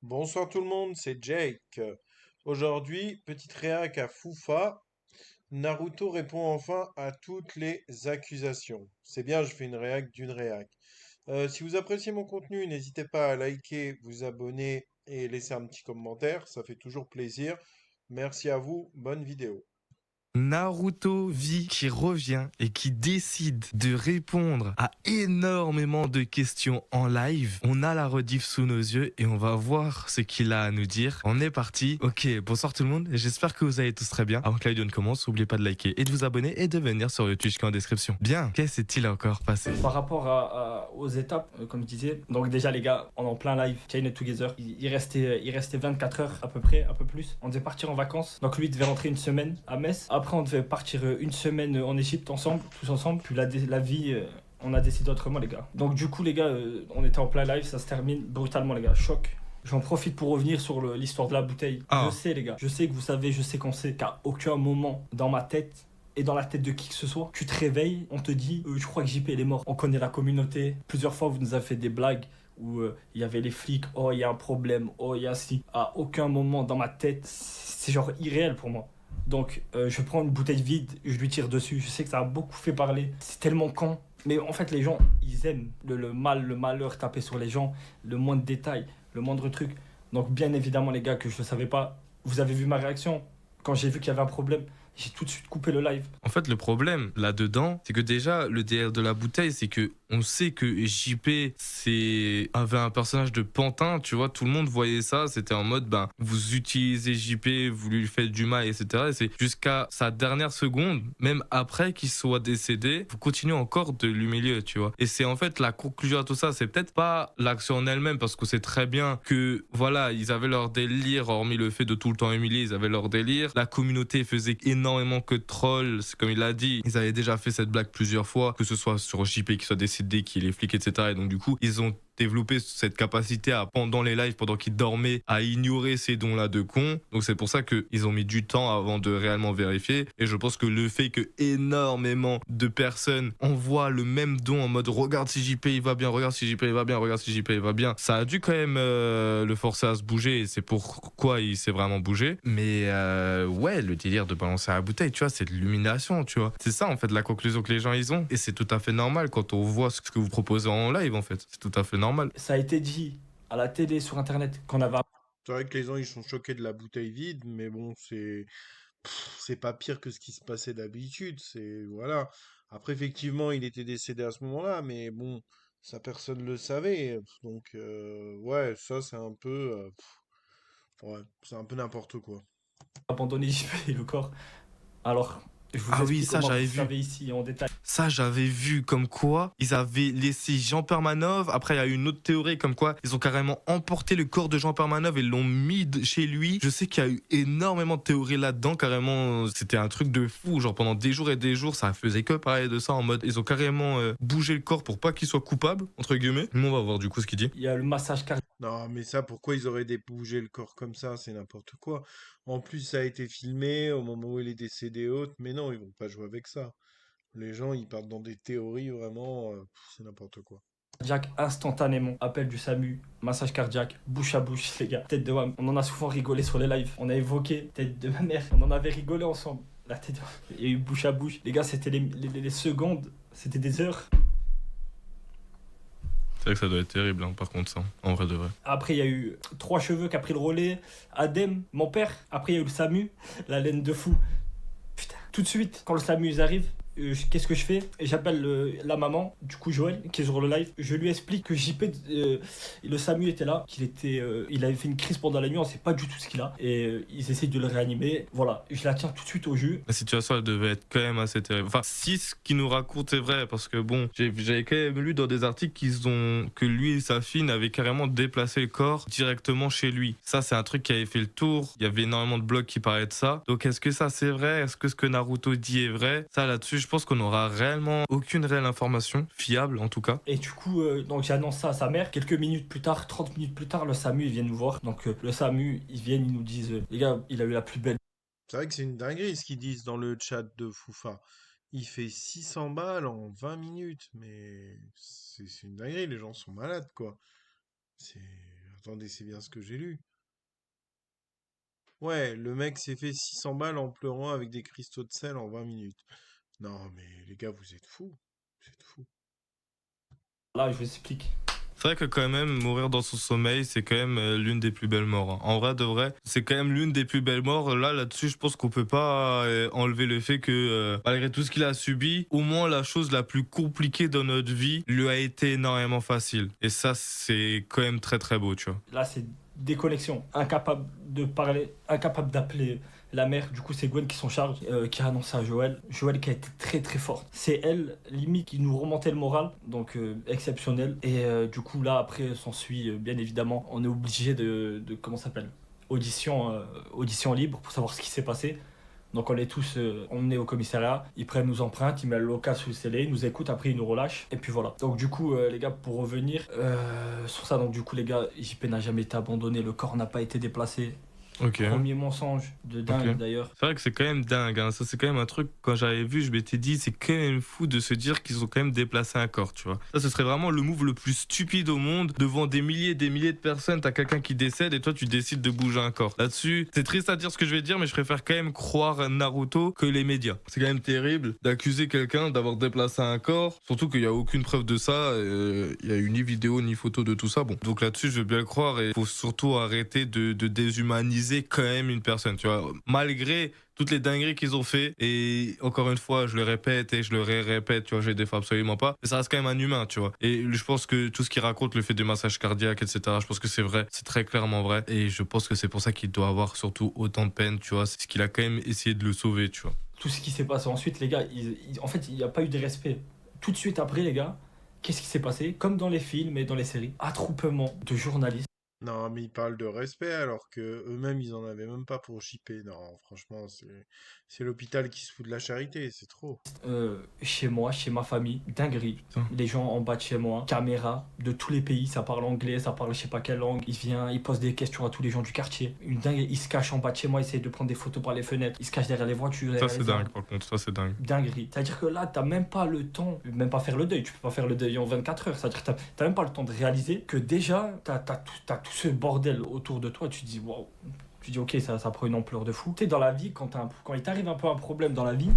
Bonsoir tout le monde, c'est Jake. Aujourd'hui, petite réac à Foufa. Naruto répond enfin à toutes les accusations. C'est bien, je fais une réac d'une réac. Si vous appréciez mon contenu, n'hésitez pas à liker, vous abonner et laisser un petit commentaire, ça fait toujours plaisir. Merci à vous, bonne vidéo. Naruto V qui revient et qui décide de répondre à énormément de questions en live. On a la rediff sous nos yeux et on va voir ce qu'il a à nous dire. On est parti. Ok, bonsoir tout le monde. J'espère que vous allez tous très bien. Avant que la vidéo ne commence, n'oubliez pas de liker et de vous abonner et de venir sur le Twitch qui est en description. Bien, qu'est-ce s'est-il encore passé? Par rapport aux étapes, comme je disais, donc déjà les gars, on est en plein live, Chain It Together, il restait 24 heures à peu près, un peu plus. On devait partir en vacances, donc lui il devait rentrer une semaine à Metz. Après on devait partir une semaine en Égypte ensemble, tous ensemble. Puis la vie, on a décidé autrement les gars. Donc du coup les gars, on était en plein live, ça se termine brutalement les gars, choc. J'en profite pour revenir sur l'histoire de la bouteille. Ah. Je sais les gars, je sais que vous savez, je sais qu'on sait qu'à aucun moment dans ma tête et dans la tête de qui que ce soit, tu te réveilles, on te dit je crois que JP il est mort. On connaît la communauté. Plusieurs fois vous nous avez fait des blagues où il y avait les flics, oh il y a un problème, oh il y a ci. À aucun moment dans ma tête, c'est genre irréel pour moi. Donc je prends une bouteille vide, je lui tire dessus. Je sais que ça a beaucoup fait parler. C'est tellement con. Mais en fait les gens, ils aiment le mal, le malheur, taper sur les gens, le moindre détail, le moindre truc. Donc bien évidemment les gars que je ne savais pas, vous avez vu ma réaction quand j'ai vu qu'il y avait un problème. J'ai tout de suite coupé le live. En fait, le problème là-dedans, c'est que déjà, le DR de la bouteille, c'est que on sait que JP avait un personnage de pantin, tu vois, tout le monde voyait ça, c'était en mode, ben, vous utilisez JP, vous lui faites du mal, etc. Et c'est jusqu'à sa dernière seconde, même après qu'il soit décédé, vous continuez encore de l'humilier, tu vois. Et c'est en fait la conclusion à tout ça, c'est peut-être pas l'action en elle-même, parce que c'est très bien que, voilà, ils avaient leur délire, hormis le fait de tout le temps humilier, ils avaient leur délire. La communauté faisait énormément que de trolls, c'est comme il l'a dit, ils avaient déjà fait cette blague plusieurs fois, que ce soit sur JP qui soit décédé, qu'il est flic, etc. Et donc du coup, ils ont développé cette capacité à, pendant les lives, pendant qu'ils dormaient, à ignorer ces dons-là de cons. Donc c'est pour ça qu'ils ont mis du temps avant de réellement vérifier. Et je pense que le fait que énormément de personnes envoient le même don en mode regarde si JP il va bien, regarde si JP il va bien, regarde si JP il va bien, ça a dû quand même le forcer à se bouger et c'est pourquoi il s'est vraiment bougé. Mais ouais, le délire de balancer à la bouteille, tu vois, c'est de l'illumination, tu vois. C'est ça en fait la conclusion que les gens ils ont. Et c'est tout à fait normal quand on voit ce que vous proposez en live en fait. C'est tout à fait normal. Ça a été dit à la télé, sur internet, qu'on avait. C'est vrai que les gens ils sont choqués de la bouteille vide, mais bon, c'est pas pire que ce qui se passait d'habitude. C'est voilà. Après, effectivement, il était décédé à ce moment-là, mais bon, ça personne le savait. Donc ouais, ça c'est un peu ouais, c'est un peu n'importe quoi. Abandonné JP et le corps. Alors, je vous Ah oui, explique ça comment j'avais vous vu. savez ici en détail. Ça, j'avais vu comme quoi ils avaient laissé Jean Permanov. Après, il y a eu une autre théorie comme quoi ils ont carrément emporté le corps de Jean Permanov et l'ont mis chez lui. Je sais qu'il y a eu énormément de théories là-dedans. Carrément, c'était un truc de fou. Genre pendant des jours et des jours, ça faisait que parler de ça en mode ils ont carrément bougé le corps pour pas qu'il soit coupable, entre guillemets. Nous, on va voir du coup ce qu'il dit. Il y a le massage cardiaque. Non, mais ça, pourquoi ils auraient débougé le corps comme ça? C'est n'importe quoi. En plus, ça a été filmé au moment où il est décédé et autres, mais non, ils vont pas jouer avec ça. Les gens, ils partent dans des théories vraiment, c'est n'importe quoi. Instantanément. Appel du SAMU, massage cardiaque, bouche à bouche, les gars. Tête de homme. On en a souvent rigolé sur les lives. On a évoqué tête de ma mère. On en avait rigolé ensemble. La tête de... Il y a eu bouche à bouche. Les gars, c'était les secondes. C'était des heures. C'est vrai que ça doit être terrible, hein, par contre, ça, en vrai de vrai. Après, il y a eu trois cheveux qui a pris le relais. Adem, mon père. Après, il y a eu le SAMU. La laine de fou. Putain. Tout de suite, quand le SAMU ils arrive, qu'est-ce que je fais? J'appelle la maman, du coup Joël, qui est sur le live. Je lui explique que JP, le SAMU était là, il avait fait une crise pendant la nuit, on sait pas du tout ce qu'il a. Et ils essayent de le réanimer. Voilà, je la tiens tout de suite au jus. La situation, elle devait être quand même assez terrible. Enfin, si ce qu'il nous raconte est vrai, parce que bon, j'avais quand même lu dans des articles que lui et sa fille n'avaient carrément déplacé le corps directement chez lui. Ça, c'est un truc qui avait fait le tour. Il y avait énormément de blogs qui parlaient de ça. Donc, est-ce que ça, c'est vrai? Est-ce que ce que Naruto dit est vrai? Ça, là-dessus, je pense qu'on n'aura réellement aucune réelle information, fiable en tout cas. Et du coup, donc j'annonce ça à sa mère. Quelques minutes plus tard, 30 minutes plus tard, le SAMU, ils viennent nous voir. Donc le SAMU, ils viennent, ils nous disent, les gars, il a eu la plus belle. C'est vrai que c'est une dinguerie ce qu'ils disent dans le chat de Foufa. Il fait 600 balles en 20 minutes, mais c'est une dinguerie, les gens sont malades, quoi. C'est... Attendez, c'est bien ce que j'ai lu. Ouais, le mec s'est fait 600 balles en pleurant avec des cristaux de sel en 20 minutes. Non, mais les gars, vous êtes fous. Vous êtes fous. Là, je vous explique. C'est vrai que quand même, mourir dans son sommeil, c'est quand même l'une des plus belles morts, hein. En vrai de vrai, c'est quand même l'une des plus belles morts. Là-dessus, je pense qu'on peut pas enlever le fait que, malgré tout ce qu'il a subi, au moins la chose la plus compliquée dans notre vie lui a été énormément facile. Et ça, c'est quand même très très beau, tu vois. Là, c'est déconnexion. Incapable de parler, incapable d'appeler la mère. Du coup, c'est Gwen qui s'en charge, qui a annoncé à Joël. Joël qui a été très très forte. C'est elle, limite, qui nous remontait le moral. Donc, exceptionnel. Et du coup, là, après, s'ensuit, bien évidemment, on est obligé de comment ça s'appelle audition libre pour savoir ce qui s'est passé. Donc on est tous emmenés au commissariat, ils prennent nos empreintes, ils mettent le local sous le scellé, ils nous écoutent, après ils nous relâchent, et puis voilà. Donc du coup les gars, pour revenir sur ça, donc du coup les gars, JP n'a jamais été abandonné, le corps n'a pas été déplacé. Ok. Premier mensonge de dingue Ok. d'ailleurs. C'est vrai que c'est quand même dingue, hein. Ça, c'est quand même un truc, quand j'avais vu, je m'étais dit, c'est quand même fou de se dire qu'ils ont quand même déplacé un corps, tu vois. Ça, ce serait vraiment le move le plus stupide au monde. Devant des milliers et des milliers de personnes, t'as quelqu'un qui décède et toi, tu décides de bouger un corps. Là-dessus, c'est triste à dire ce que je vais dire, mais je préfère quand même croire Naruto que les médias. C'est quand même terrible d'accuser quelqu'un d'avoir déplacé un corps, surtout qu'il n'y a aucune preuve de ça. Il y a eu ni vidéo ni photo de tout ça. Bon, donc là-dessus, je veux bien le croire et il faut surtout arrêter de déshumaniser quand même une personne, tu vois, malgré toutes les dingueries qu'ils ont fait. Et encore une fois, je le répète et je le répète, tu vois, je les défends absolument pas, mais ça reste quand même un humain, tu vois. Et je pense que tout ce qu'il raconte, le fait du massage cardiaque, etc., je pense que c'est vrai, c'est très clairement vrai, et je pense que c'est pour ça qu'il doit avoir surtout autant de peine, tu vois, c'est ce qu'il a quand même essayé de le sauver, tu vois. Tout ce qui s'est passé ensuite, les gars, en fait, il n'y a pas eu de respect. Tout de suite après, les gars, qu'est-ce qui s'est passé? Comme dans les films et dans les séries, attroupement de journalistes. Non, mais ils parlent de respect alors que eux-mêmes, ils en avaient même pas pour shipper. Non, franchement, c'est l'hôpital qui se fout de la charité, c'est trop. Chez moi, chez ma famille, dinguerie. Putain. Les gens en bas de chez moi, caméra de tous les pays, ça parle anglais, ça parle je sais pas quelle langue. Il vient, il pose des questions à tous les gens du quartier. Une dingue, il se cache en bas de chez moi, il essaie de prendre des photos par les fenêtres, il se cache derrière les voitures, Ça, derrière c'est les dingue, arbres. par contre, ça, c'est dingue. Dinguerie. C'est-à-dire que là, t'as même pas le temps, même pas faire le deuil, tu peux pas faire le deuil en 24 heures. C'est-à-dire que t'as même pas le temps de réaliser que déjà, t'as tout ce bordel autour de toi, tu te dis waouh. Tu dis ok, ça prend une ampleur de fou. Tu sais, dans la vie, quand il t'arrive un peu un problème dans la vie,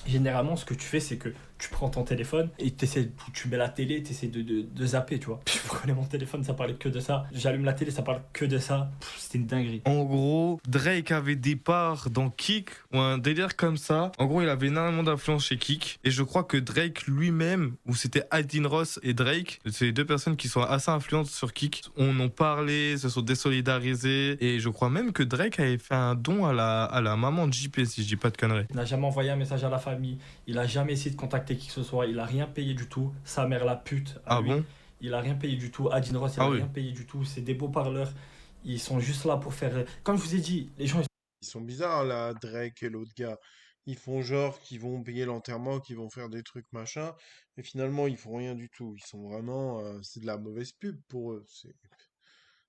généralement, ce que tu fais, c'est que tu prends ton téléphone et tu mets la télé, tu essaies de zapper, tu vois. Je prenais mon téléphone, ça parlait que de ça. J'allume la télé, ça parle que de ça. C'était une dinguerie. En gros, Drake avait des parts dans Kick ou un délire comme ça. En gros, il avait énormément d'influence chez Kick. Et je crois que Drake lui-même, ou c'était Adin Ross et Drake, c'est les deux personnes qui sont assez influentes sur Kick, on en parlait, se sont désolidarisés. Et je crois même que Drake avait fait un don à la maman de JP, si je dis pas de conneries. Il n'a jamais envoyé un message à la famille. Il a jamais essayé de contacter qui que ce soit. Il a rien payé du tout. Sa mère, la pute, à Ah lui. bon? Il a rien payé du tout. Adin Ross, il Ah a oui. rien payé du tout. C'est des beaux parleurs. Ils sont juste là pour faire. Comme je vous ai dit, les gens, Ils sont bizarres, là, Drake et l'autre gars. Ils font genre qu'ils vont payer l'enterrement, qu'ils vont faire des trucs machin, mais finalement, ils font rien du tout. Ils sont vraiment, c'est de la mauvaise pub pour eux.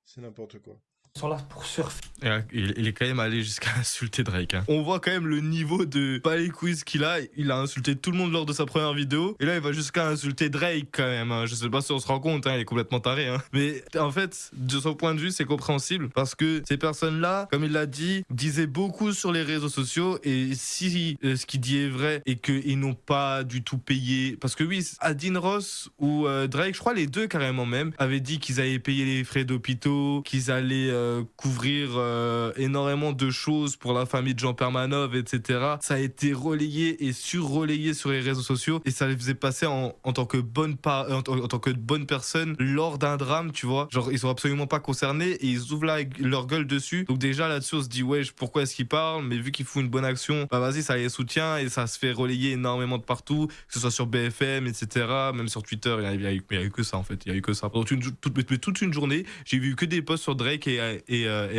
C'est n'importe quoi. ils sont là pour surfer. Et, il est quand même allé jusqu'à insulter Drake, hein. On voit quand même le niveau de pas les quiz qu'il a. Il a insulté tout le monde lors de sa première vidéo. Et là, il va jusqu'à insulter Drake quand même, hein. Je sais pas si on se rend compte, hein, il est complètement taré, hein. Mais en fait, de son point de vue, c'est compréhensible. Parce que ces personnes-là, comme il l'a dit, disaient beaucoup sur les réseaux sociaux. Et si ce qu'il dit est vrai et qu'ils n'ont pas du tout payé. Parce que oui, Adin Ross ou Drake, je crois les deux carrément même, avaient dit qu'ils avaient payé les frais d'hôpitaux, qu'ils allaient couvrir énormément de choses pour la famille de Jean Permanov, etc. Ça a été relayé et sur-relayé sur les réseaux sociaux et ça les faisait passer en tant que bonne personne lors d'un drame, tu vois. Genre, ils sont absolument pas concernés et ils ouvrent leur gueule dessus. Donc déjà là-dessus, on se dit, ouais, pourquoi est-ce qu'ils parlent? Mais vu qu'ils font une bonne action, bah vas-y, ça les soutient et ça se fait relayer énormément de partout, que ce soit sur BFM, etc. Même sur Twitter, il y a eu que ça en fait. Il y a eu que ça. Pendant toute une journée, j'ai vu que des posts sur Drake et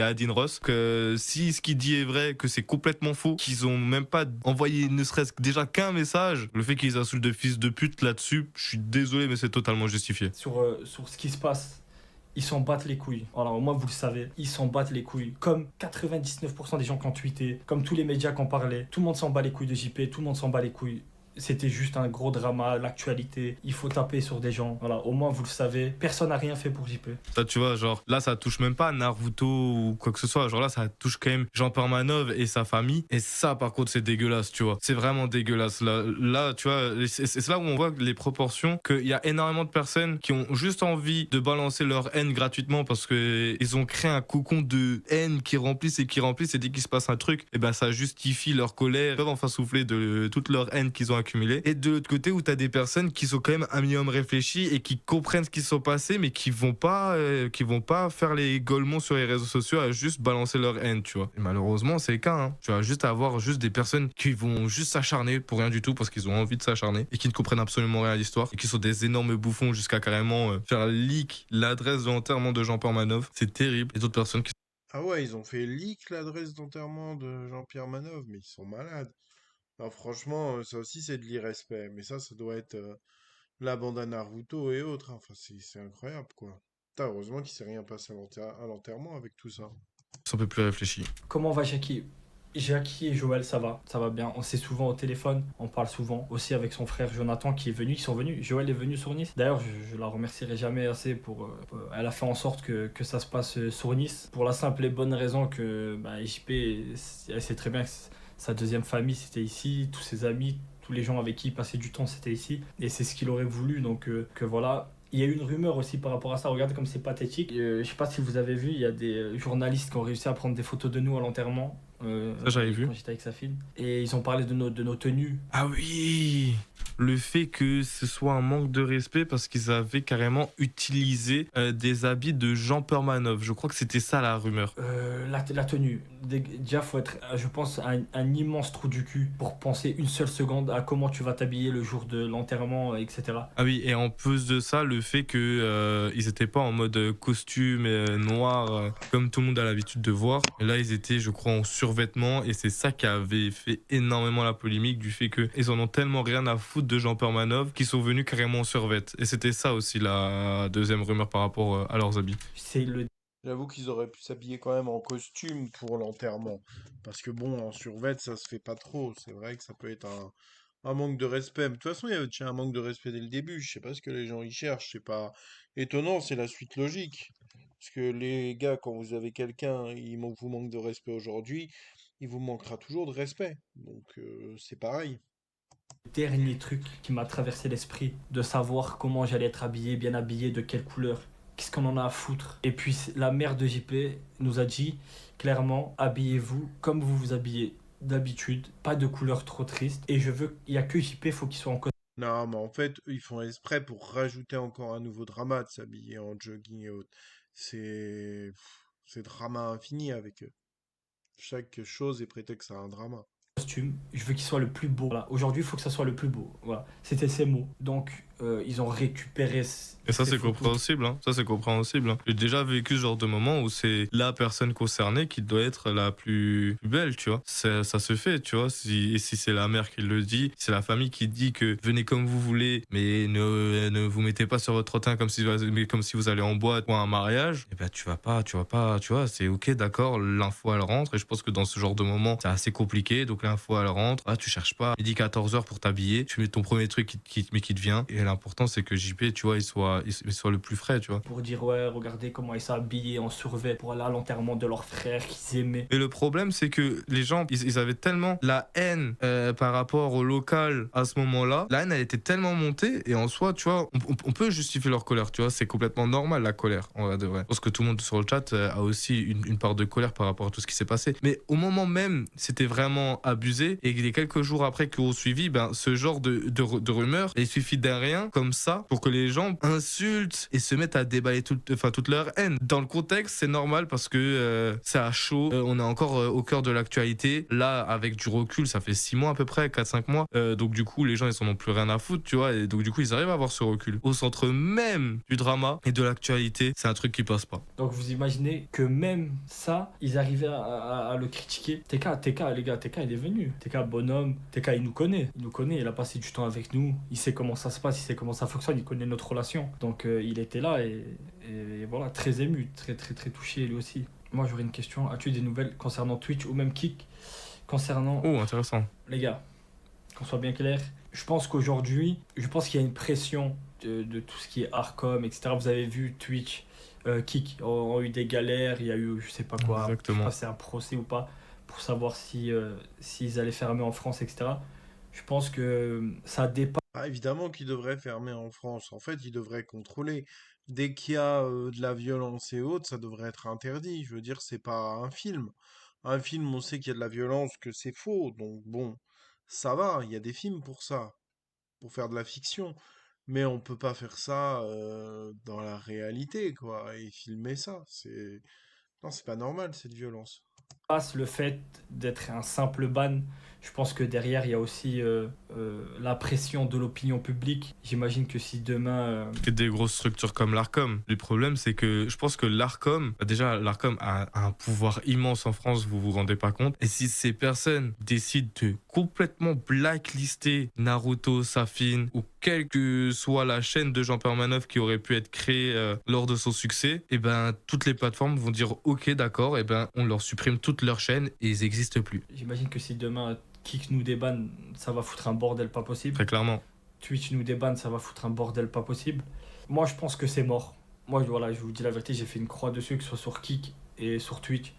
Adin Ross, que si ce qu'il dit est vrai, que c'est complètement faux, qu'ils ont même pas envoyé ne serait-ce que déjà qu'un message, le fait qu'ils insultent de fils de pute là-dessus, je suis désolé, mais c'est totalement justifié. Sur ce qui se passe. Ils s'en battent les couilles. Alors moi, vous le savez, ils s'en battent les couilles. Comme 99% des gens qui ont tweeté, comme tous les médias qui en parlaient, tout le monde s'en bat les couilles de JP, tout le monde s'en bat les couilles c'était juste un gros drama, l'actualité, il faut taper sur des gens. Voilà, au moins vous le savez, personne n'a rien fait pour JP. Ça, tu vois, genre, là, ça touche même pas Naruto ou quoi que ce soit. Genre, là, ça touche quand même Jean Permanov et sa famille. Et ça, par contre, c'est dégueulasse, tu vois. C'est vraiment dégueulasse. Là, tu vois, c'est là où on voit les proportions, qu'il y a énormément de personnes qui ont juste envie de balancer leur haine gratuitement parce que ils ont créé un cocon de haine qui remplissent et qui remplissent. Et dès qu'il se passe un truc, et ben, ça justifie leur colère. Ils peuvent enfin souffler de toute leur haine qu'ils ont accumulée. Et de l'autre côté, où t'as des personnes qui sont quand même un minimum réfléchies et qui comprennent ce qui s'est passé, mais qui vont pas faire les golemons sur les réseaux sociaux à juste balancer leur haine, tu vois. Et malheureusement, c'est le cas, hein. Tu vas juste avoir juste des personnes qui vont juste s'acharner pour rien du tout parce qu'ils ont envie de s'acharner et qui ne comprennent absolument rien à l'histoire et qui sont des énormes bouffons jusqu'à carrément faire leak l'adresse de l'enterrement de Jean Permanov. C'est terrible. Et d'autres personnes qui... Ah ouais, ils ont fait leak l'adresse d'enterrement de Jean-Pierre Manov, mais ils sont malades. Alors franchement, ça aussi c'est de l'irrespect, mais ça doit être la bande à Naruto et autres, hein. Enfin, c'est incroyable, quoi. Putain, heureusement qu'il s'est rien passé à l'enterrement avec tout ça. sont un peu plus réfléchis. Comment va Jackie? Jackie et Joël, ça va bien. On s'est souvent au téléphone, on parle souvent. Aussi avec son frère Jonathan qui est venu, ils sont venus. Joël est venu sur Nice. D'ailleurs, je la remercierai jamais assez pour. Elle a fait en sorte que ça se passe sur Nice. Pour la simple et bonne raison que JP, elle sait très bien que sa deuxième famille c'était ici, tous ses amis, tous les gens avec qui il passait du temps c'était ici. Et c'est ce qu'il aurait voulu, donc que voilà. Il y a eu une rumeur aussi par rapport à ça. Regardez comme c'est pathétique. Je sais pas si vous avez vu, il y a des journalistes qui ont réussi à prendre des photos de nous à l'enterrement. Ça, j'avais vu. Quand j'étais avec sa fille. Et ils ont parlé de nos tenues. Ah oui, le fait que ce soit un manque de respect parce qu'ils avaient carrément utilisé des habits de Jean Permanov. Je crois que c'était ça la rumeur. La tenue. Déjà, faut être, je pense, un immense trou du cul pour penser une seule seconde à comment tu vas t'habiller le jour de l'enterrement, etc. Ah oui, et en plus de ça, le fait que ils étaient pas en mode costume noir comme tout le monde a l'habitude de voir. Et là, ils étaient, je crois, en survêtement et c'est ça qui avait fait énormément la polémique du fait que ils en ont tellement rien à foutre de Jean Permanov qu'ils sont venus carrément en survêt. Et c'était ça aussi la deuxième rumeur par rapport à leurs habits. C'est le J'avoue qu'ils auraient pu s'habiller quand même en costume pour l'enterrement. Parce que bon, en survêt, ça se fait pas trop. C'est vrai que ça peut être un manque de respect. Mais de toute façon, il y avait déjà un manque de respect dès le début. Je sais pas ce que les gens y cherchent. C'est pas étonnant, c'est la suite logique. Parce que les gars, quand vous avez quelqu'un, vous manque de respect aujourd'hui, il vous manquera toujours de respect. Donc c'est pareil. dernier truc qui m'a traversé l'esprit, de savoir comment j'allais être habillé, bien habillé, de quelle couleur. Qu'est-ce qu'on en a à foutre? Et puis la mère de JP nous a dit clairement, habillez-vous comme vous vous habillez d'habitude, pas de couleur trop triste. Et il y a que JP, faut qu'il soit en costume. Non, mais en fait, eux, ils font exprès pour rajouter encore un nouveau drama de s'habiller en jogging et autres. C'est drama infini avec eux. Chaque chose est prétexte à un drama. Je veux qu'il soit le plus beau. Voilà. Aujourd'hui, il faut que ça soit le plus beau. Voilà. C'était ces mots. Donc, ils ont récupéré. Et ça, ces c'est photos. compréhensible, hein. Ça, c'est compréhensible, hein. J'ai déjà vécu ce genre de moment où c'est la personne concernée qui doit être la plus belle, tu vois. Ça se fait, tu vois. Et si c'est la mère qui le dit, c'est la famille qui dit que venez comme vous voulez, mais ne vous mettez pas sur votre trottin comme si vous allez en boîte ou à un mariage, et ben tu vas pas, tu vois. C'est ok, d'accord, l'info elle rentre, et je pense que dans ce genre de moment, c'est assez compliqué, donc l'info elle rentre. Ah, tu cherches pas, il dit 14h pour t'habiller, tu mets ton premier truc qui te vient, et l'important c'est que JP, tu vois, il soit le plus frais, tu vois. Pour dire, ouais, regardez comment ils s'habillaient en survêt pour aller à l'enterrement de leur frère qu'ils aimaient. Et le problème, c'est que les gens, ils avaient tellement la haine par rapport au local à ce moment-là. La haine, elle était tellement montée. Et en soi, tu vois, on peut justifier leur colère, tu vois. C'est complètement normal, la colère, en vrai de vrai. Je pense que tout le monde sur le chat a aussi une part de colère par rapport à tout ce qui s'est passé. Mais au moment même, c'était vraiment abusé. Et les quelques jours après qu'on suivi, ben, ce genre de rumeurs, il suffit d'un rien comme ça pour que les gens insultent et se mettent à déballer toute leur haine. Dans le contexte, c'est normal parce que c'est à chaud. On est encore au cœur de l'actualité. Là, avec du recul, ça fait 6 mois à peu près, 4-5 mois. Donc du coup, les gens, ils en ont plus rien à foutre, tu vois. Et donc du coup, ils arrivent à avoir ce recul. Au centre même du drama et de l'actualité, c'est un truc qui passe pas. Donc vous imaginez que même ça, ils arrivaient à le critiquer. TK, les gars, TK, il est venu. TK, bonhomme. TK, il nous connaît. Il a passé du temps avec nous. Il sait comment ça se passe, il sait comment ça fonctionne, il connaît notre relation. Donc il était là et voilà, très ému, très touché lui aussi. Moi j'aurais une question, as-tu des nouvelles concernant Twitch ou même Kik concernant... Oh, intéressant. Les gars, qu'on soit bien clair. Je pense qu'aujourd'hui, je pense qu'il y a une pression de tout ce qui est Arcom, etc. Vous avez vu Twitch, Kik ont eu des galères, il y a eu je sais pas quoi, je sais pas Exactement. si c'est un procès ou pas, pour savoir si s'ils allaient fermer en France, etc. Je pense que ça dépasse. Ah, évidemment qu'ils devraient fermer en France. En fait, ils devraient contrôler. Dès qu'il y a de la violence et autres, ça devrait être interdit. Je veux dire, c'est pas un film. Un film, on sait qu'il y a de la violence, que c'est faux. Donc bon, ça va, il y a des films pour ça, pour faire de la fiction. Mais on peut pas faire ça dans la réalité, quoi, et filmer ça. Non, c'est pas normal, cette violence. Le fait d'être un simple ban, je pense que derrière, il y a aussi la pression de l'opinion publique. J'imagine que si demain, Et des grosses structures comme l'ARCOM. Le problème, c'est que je pense que l'ARCOM, déjà, l'ARCOM a un pouvoir immense en France, vous vous rendez pas compte. Et si ces personnes décident de complètement blacklister Naruto, Safin ou quelle que soit la chaîne de Jean Permanov qui aurait pu être créée lors de son succès, et ben toutes les plateformes vont dire ok, d'accord, et ben on leur supprime toutes leurs chaînes et ils n'existent plus. j'imagine que si demain Kik nous débanne, ça va foutre un bordel pas possible. Très clairement. Twitch nous débanne, ça va foutre un bordel pas possible. Moi, je pense que c'est mort. Moi, voilà, je vous dis la vérité, j'ai fait une croix dessus, que ce soit sur Kik et sur Twitch.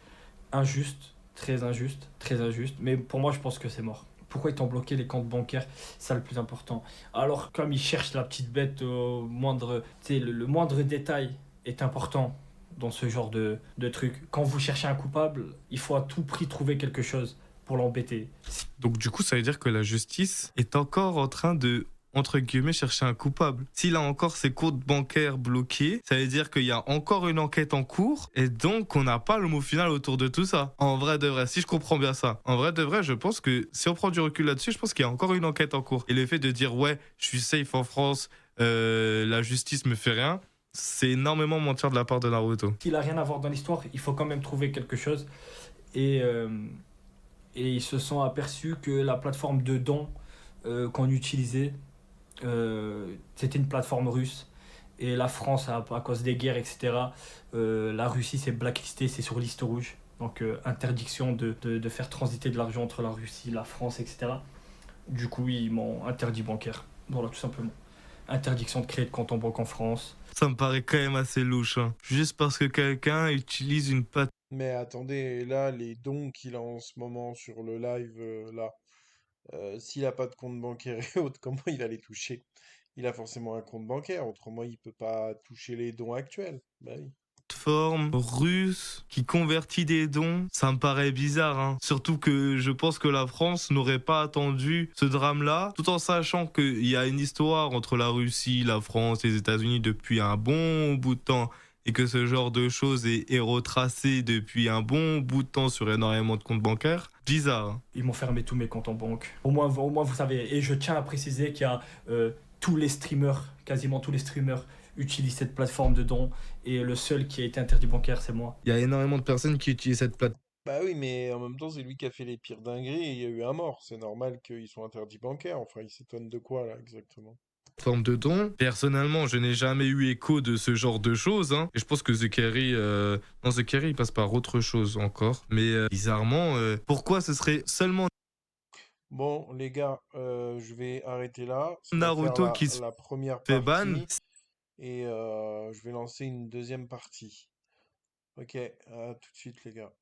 Injuste, très injuste, très injuste. Mais pour moi, je pense que c'est mort. Pourquoi ils t'ont bloqué les comptes bancaires? C'est ça le plus important. Alors, comme ils cherchent la petite bête au moindre, tu sais, le moindre détail est important dans ce genre de truc. Quand vous cherchez un coupable, il faut à tout prix trouver quelque chose pour l'embêter. Donc du coup, ça veut dire que la justice est encore en train de, entre guillemets, chercher un coupable. S'il a encore ses comptes bancaires bloqués, ça veut dire qu'il y a encore une enquête en cours et donc on n'a pas le mot final autour de tout ça. En vrai de vrai, si je comprends bien ça, en vrai de vrai, je pense que si on prend du recul là-dessus, je pense qu'il y a encore une enquête en cours. Et le fait de dire ouais, je suis safe en France, la justice me fait rien, c'est énormément mentir de la part de Naruto. S'il a rien à voir dans l'histoire, il faut quand même trouver quelque chose. Et, euh, et ils se sont aperçus que la plateforme de dons qu'on utilisait, c'était une plateforme russe. Et la France, à cause des guerres, etc., la Russie s'est blacklistée, c'est sur liste rouge. Donc interdiction de faire transiter de l'argent entre la Russie, la France, etc. Du coup, ils m'ont interdit bancaire. Voilà, tout simplement. Interdiction de créer de compte en banque en France. Ça me paraît quand même assez louche, hein. Juste parce que quelqu'un utilise une Mais attendez, là, les dons qu'il a en ce moment sur le live, là, s'il a pas de compte bancaire et autres, comment il va les toucher? Il a forcément un compte bancaire, autrement il peut pas toucher les dons actuels. Bah oui. plateforme russe qui convertit des dons, ça me paraît bizarre, hein. Surtout que je pense que la France n'aurait pas attendu ce drame-là, tout en sachant qu'il y a une histoire entre la Russie, la France et les États-Unis depuis un bon bout de temps et que ce genre de choses est retracé depuis un bon bout de temps sur énormément de comptes bancaires. Bizarre, hein. Ils m'ont fermé tous mes comptes en banque. Au moins, vous savez. Et je tiens à préciser qu'il y a tous les streamers, quasiment tous les streamers, utilisent cette plateforme de dons. Et le seul qui a été interdit bancaire, c'est moi. Il y a énormément de personnes qui utilisent cette plateforme. Bah oui, mais en même temps, c'est lui qui a fait les pires dingueries et il y a eu un mort. C'est normal qu'ils soient interdits bancaires. Enfin, il s'étonne de quoi, là, exactement? Forme de don. Personnellement, je n'ai jamais eu écho de ce genre de choses, hein. Et je pense que The Carry, non, The Carry, il passe par autre chose encore. Mais bizarrement, pourquoi ce serait seulement Bon, les gars, je vais arrêter là. On va faire Naruto qui se la première fait ban? partie et je vais lancer une deuxième partie. Ok, à tout de suite, les gars.